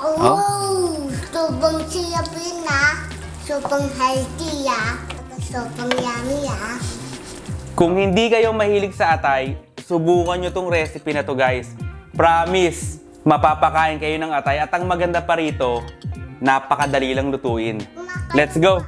Oh, sobrang sarap yun Sobrang healthy Sobrang yummy Kung hindi kayo mahilig sa atay, subukan nyo tong recipe na to guys. Promise, mapapakain kayo ng atay. At ang maganda pa rito, napakadali lang lutuin. Let's go!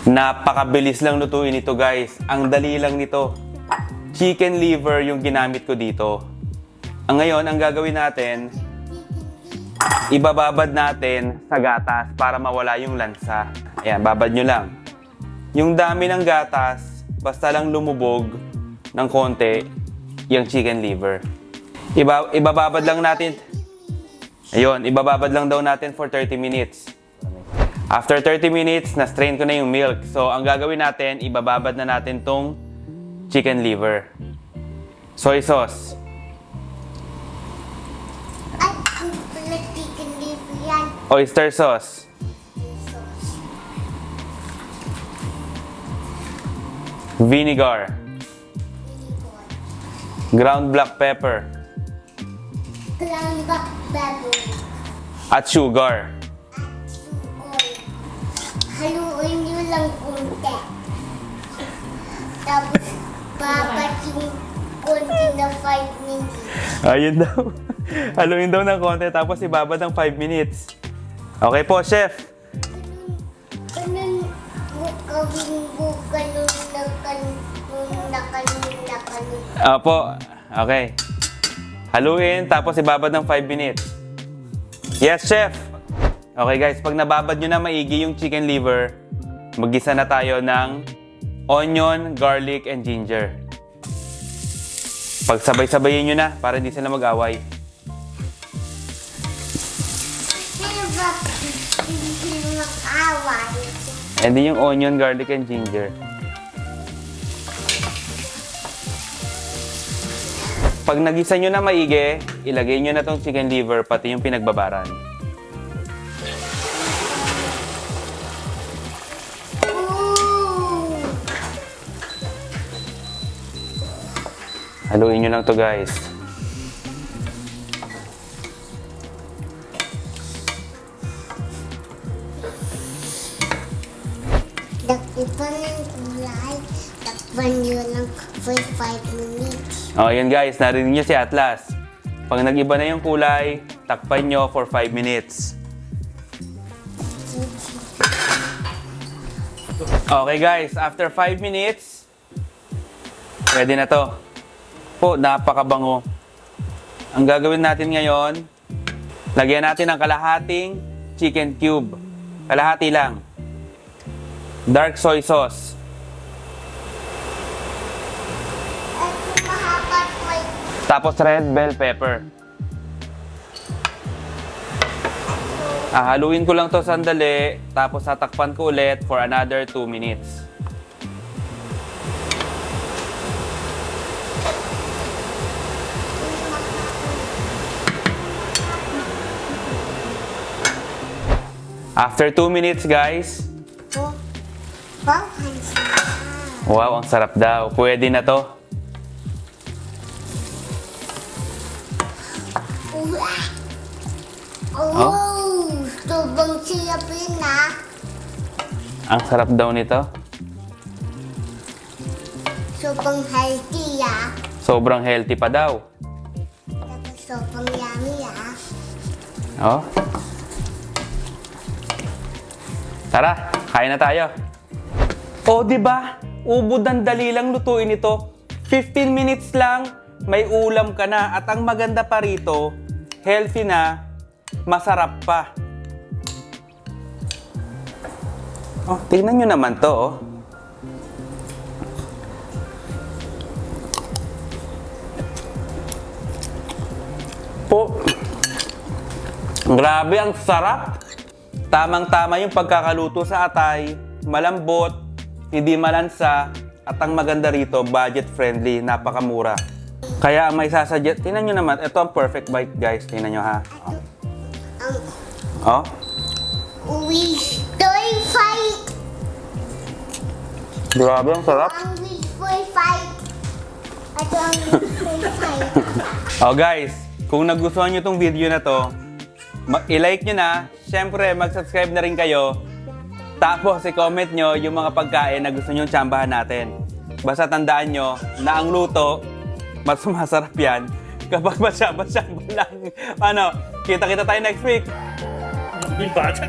Napakabilis lang lutuin ito guys. Ang dali lang nito. Chicken liver yung ginamit ko dito. Ngayon, ang gagawin natin, ibababad natin sa gatas para mawala yung lansa. Ayan, babad nyo lang. Yung dami ng gatas, basta lang lumubog ng konti yung chicken liver. Ibababad lang natin. Ayun, ibababad lang daw natin for 30 minutes. After 30 minutes, na-strain ko na yung milk. So, ang gagawin natin, ibababad na natin tong chicken liver. Soy sauce. Ay, ang pala chicken liver yan. Oyster sauce. Vinegar. Ground black pepper. Ground black pepper. At sugar. Haluin nyo lang konti. Tapos, babad yung konti na 5 minutes. Ayun daw. Haluin daw ng konti tapos ibabad ng 5 minutes. Okay po, chef. Ganun mo gawin mo, ganun na kanun. Opo. Okay. Haluin tapos ibabad ng 5 minutes. Yes, chef. Okay guys, pag nababad nyo na maigi yung chicken liver, maggisa na tayo ng onion, garlic, and ginger. Pagsabay-sabayin nyo na para hindi sila mag-away. Pero bakit hindi mag-away? And then yung onion, garlic, and ginger. Pag nagisa nyo na maigi, ilagay nyo na tong chicken liver pati yung pinagbabaran. Haluin nyo lang to guys. Takpan ng kulay. Takpan nyo lang for 5 minutes. O, yun guys. Narinig nyo si Atlas. Pag nag-iba na yung kulay, takpan nyo for 5 minutes. Okay guys, after 5 minutes, pwede na to. Po, napakabango. Ang gagawin natin ngayon, lagyan natin ng kalahating chicken cube. Kalahati lang. Dark soy sauce. At mahapat may Tapos red bell pepper. Haluin ko lang to sandali, tapos tatakpan ko ulit for another 2 minutes. After 2 minutes, guys. Wow, ang sarap daw. Pwede na to. Oh, sobrang sarap yun Ang sarap daw nito. Sobrang healthy Sobrang healthy pa daw. Tapos sobrang yummy Oh. Tara, kain na tayo. Oh, di ba? Ubod ng dali lang lutuin ito. 15 minutes lang, may ulam ka na. At ang maganda pa rito, healthy na, masarap pa. Oh, tingnan nyo naman to, oh. Po. Grabe, ang sarap. Tamang-tama yung pagkakaluto sa atay, malambot, hindi malansa, at ang maganda rito, budget-friendly, napakamura. Kaya ang may sasuggest, tingnan nyo naman, ito ang perfect bite guys, tingnan nyo ha. Oh. We stay fight Grabe, ang sarap. Ang with full fight. Ito ang with full fight. Oh guys, kung nagustuhan nyo tong video na to, i-like nyo na. Siyempre, mag-subscribe na rin kayo. Tapos, i-comment nyo yung mga pagkain na gusto nyo tsambahan natin. Basta tandaan nyo na ang luto, mas masarap yan kapag masyaba-syaba lang. Ano, kita-kita tayo next week. Yung bata.